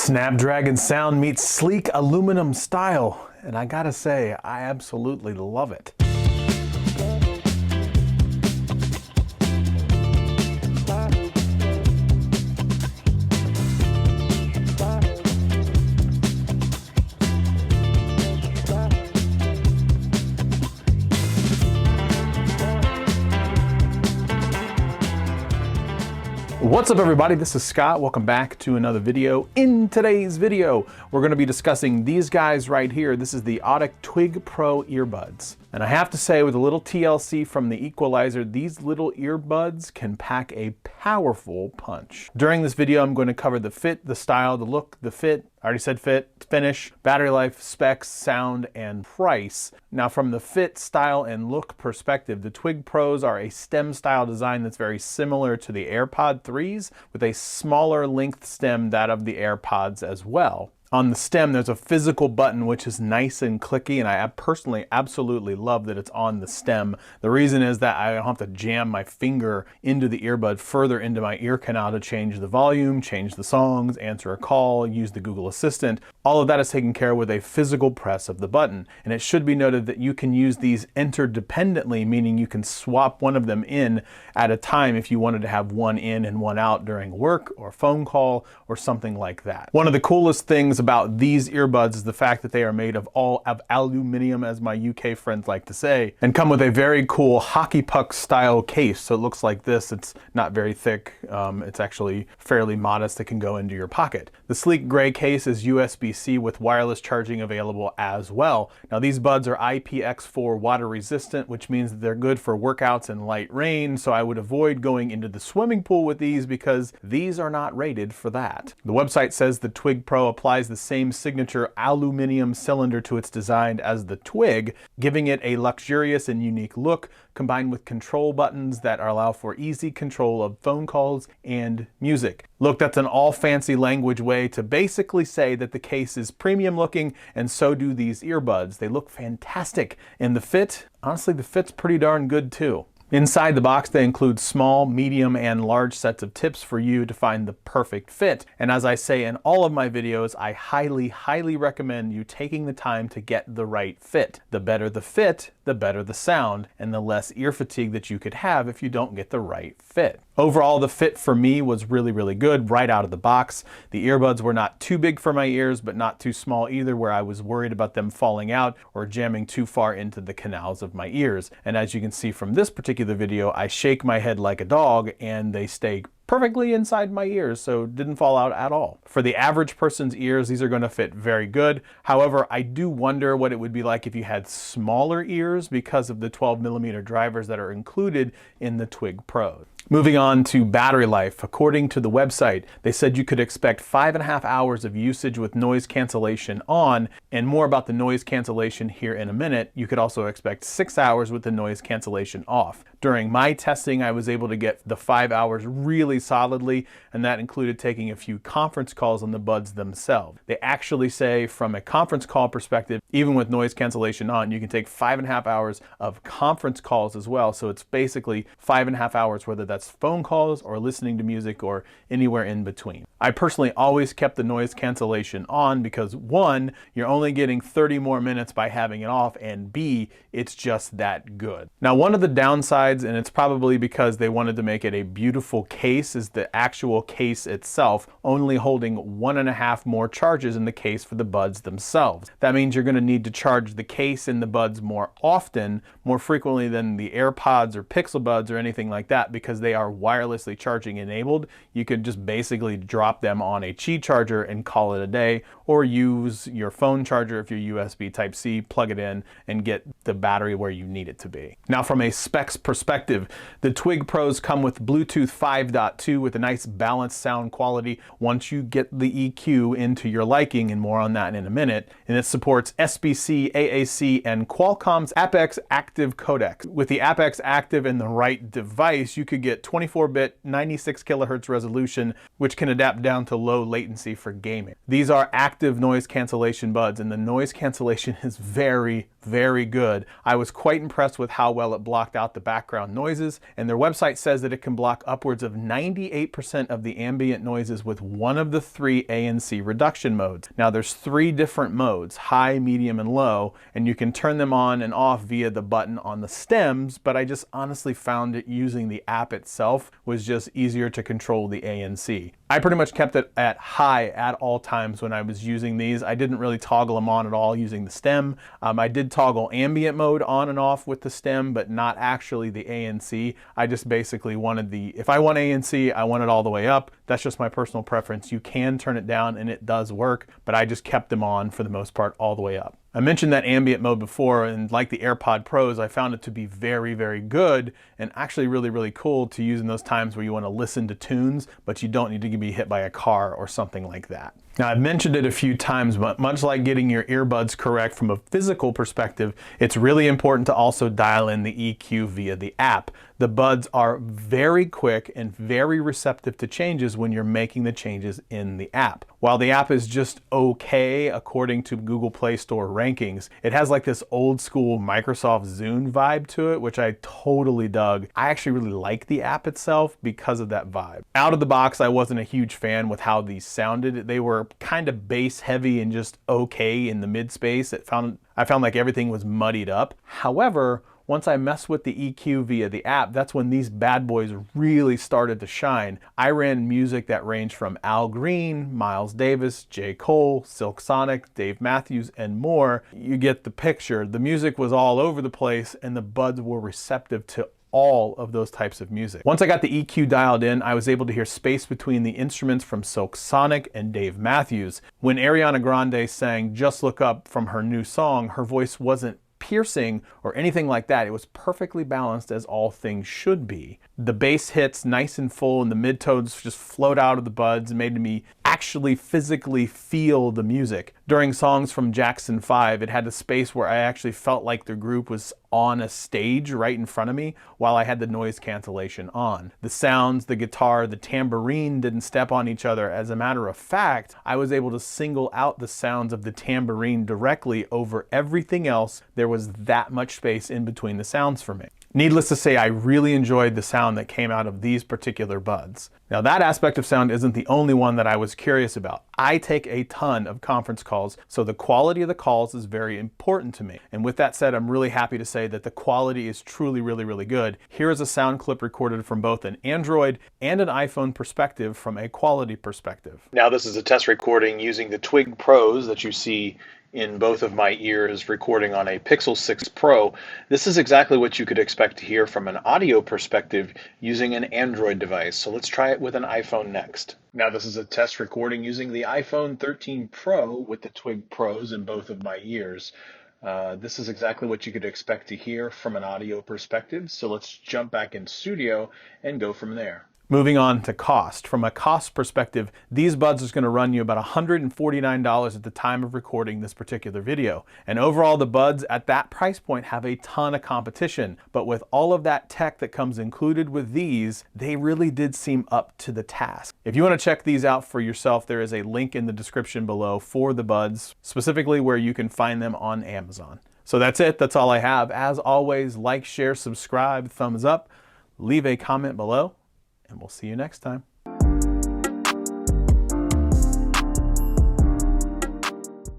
Snapdragon sound meets sleek aluminum style, and I gotta say, I absolutely love it. What's up everybody, this is Scott. Welcome back to another video. In today's video, we're going to be discussing these guys right here. This is the Oddict Twig Pro earbuds. And I have to say, with a little TLC from the equalizer, these little earbuds can pack a powerful punch. During this video, I'm going to cover the fit, the style, the look, the fit, I already said fit, finish, battery life, specs, sound, and price. Now from the fit, style, and look perspective, the Twig Pros are a stem style design that's very similar to the Airpods 3s with a smaller length stem, that of the Airpods as well. On the stem, there's a physical button which is nice and clicky, and I personally absolutely love that it's on the stem. The reason is that I don't have to jam my finger into the earbud further into my ear canal to change the volume, change the songs, answer a call, use the Google Assistant. All of that is taken care of with a physical press of the button. And it should be noted that you can use these interdependently, meaning you can swap one of them in at a time if you wanted to have one in and one out during work or phone call or something like that. One of the coolest things about these earbuds is the fact that they are made of all of aluminum, as my UK friends like to say, and come with a very cool hockey puck style case. So it looks like this. It's not very thick. It's actually fairly modest. It can go into your pocket. The sleek gray case is USB-C with wireless charging available as well. Now these buds are IPX4 water resistant, which means that they're good for workouts and light rain. So I would avoid going into the swimming pool with these because these are not rated for that. The website says the Twig Pro applies the same signature aluminum cylinder to its design as the Twig, giving it a luxurious and unique look, combined with control buttons that allow for easy control of phone calls and music. Look, that's an all fancy language way to basically say that the case is premium looking, and so do these earbuds. They look fantastic. And the fit, honestly, the fit's pretty darn good too. Inside the box, they include small, medium, and large sets of tips for you to find the perfect fit. And as I say in all of my videos, I highly recommend you taking the time to get the right fit. The better the fit, the better the sound, and the less ear fatigue that you could have if you don't get the right fit. Overall, the fit for me was really good right out of the box. The earbuds were not too big for my ears, but not too small either, where I was worried about them falling out or jamming too far into the canals of my ears. And as you can see from this particular video, I shake my head like a dog and they stay perfectly inside my ears, so didn't fall out at all. For the average person's ears, these are going to fit very good. However, I do wonder what it would be like if you had smaller ears because of the 12mm drivers that are included in the Twig Pro. Moving on to battery life. According to the website, they said you could expect 5.5 hours of usage with noise cancellation on, and more about the noise cancellation here in a minute. You could also expect 6 hours with the noise cancellation off. During my testing, I was able to get the 5 hours really solidly, and that included taking a few conference calls on the buds themselves. They actually say from a conference call perspective, even with noise cancellation on, you can take 5.5 hours of conference calls as well. So it's basically 5.5 hours, whether that's phone calls or listening to music or anywhere in between. I personally always kept the noise cancellation on because one, you're only getting 30 more minutes by having it off, and B, it's just that good. Now, one of the downsides, and it's probably because they wanted to make it a beautiful case, is the actual case itself only holding 1.5 more charges in the case for the buds themselves. That means you're going to need to charge the case and the buds more often, more frequently than the AirPods or Pixel Buds or anything like that, because they are wirelessly charging enabled. You could just basically drop them on a Qi charger and call it a day, or use your phone charger if you're USB Type-C, plug it in and get the battery where you need it to be. Now from a specs perspective, the Twig Pros come with Bluetooth 5.2 with a nice balanced sound quality once you get the EQ into your liking, and more on that in a minute. And it supports SBC, AAC, and Qualcomm's apEX Active codec. With the apEX Active in the right device, you could get 24-bit 96 kilohertz resolution, which can adapt down to low latency for gaming. These are active noise cancellation buds, and the noise cancellation is very good. I was quite impressed with how well it blocked out the background background noises, and their website says that it can block upwards of 98% of the ambient noises with one of the 3 ANC reduction modes. Now there's 3 different modes, high, medium, and low, and you can turn them on and off via the button on the stems, but I just honestly found it using the app itself was just easier to control the ANC. I pretty much kept it at high at all times when I was using these. I didn't really toggle them on at all using the stem. I did toggle ambient mode on and off with the stem, but not actually the ANC. I just basically wanted if I want ANC, I want it all the way up. That's just my personal preference. You can turn it down and it does work, but I just kept them on for the most part all the way up. I mentioned that ambient mode before, and like the Airpod Pros, I found it to be very, very good and actually really, really cool to use in those times where you want to listen to tunes, but you don't need to be hit by a car or something like that. Now, I've mentioned it a few times, but much like getting your earbuds correct from a physical perspective, it's really important to also dial in the EQ via the app. The buds are very quick and very receptive to changes when you're making the changes in the app. While the app is just okay according to Google Play Store rankings, it has like this old school Microsoft Zune vibe to it, which I totally dug. I actually really like the app itself because of that vibe. Out of the box, I wasn't a huge fan with how these sounded. They were kind of bass heavy and just okay in the mid space. I found like everything was muddied up. However, once I messed with the EQ via the app, that's when these bad boys really started to shine. I ran music that ranged from Al Green, Miles Davis, J. Cole, Silk Sonic, Dave Matthews, and more. You get the picture. The music was all over the place and the buds were receptive to all of those types of music. Once I got the EQ dialed in, I was able to hear space between the instruments from Silk Sonic and Dave Matthews. When Ariana Grande sang Just Look Up from her new song, her voice wasn't piercing or anything like that. It was perfectly balanced as all things should be. The bass hits nice and full and the midtones just float out of the buds and made me actually physically feel the music. During songs from Jackson 5, it had a space where I actually felt like the group was on a stage right in front of me while I had the noise cancellation on. The sounds, the guitar, the tambourine didn't step on each other. As a matter of fact, I was able to single out the sounds of the tambourine directly over everything else. There was that much space in between the sounds for me. Needless to say, I really enjoyed the sound that came out of these particular buds. Now, that aspect of sound isn't the only one that I was curious about. I take a ton of conference calls, so the quality of the calls is very important to me. And with that said, I'm really happy to say that the quality is truly, really, really good. Here is a sound clip recorded from both an Android and an iPhone perspective from a quality perspective. Now, this is a test recording using the Twig Pros that you see in both of my ears recording on a Pixel 6 Pro. This is exactly what you could expect to hear from an audio perspective using an Android device. So let's try it with an iPhone next. Now this is a test recording using the iPhone 13 Pro with the Twig Pros in both of my ears. This is exactly what you could expect to hear from an audio perspective. So let's jump back in Studio and go from there. Moving on to cost. From a cost perspective, these buds is going to run you about $149 at the time of recording this particular video. And overall, the buds at that price point have a ton of competition. But with all of that tech that comes included with these, they really did seem up to the task. If you want to check these out for yourself, there is a link in the description below for the buds, specifically where you can find them on Amazon. So that's it. That's all I have. As always, like, share, subscribe, thumbs up, leave a comment below, and we'll see you next time.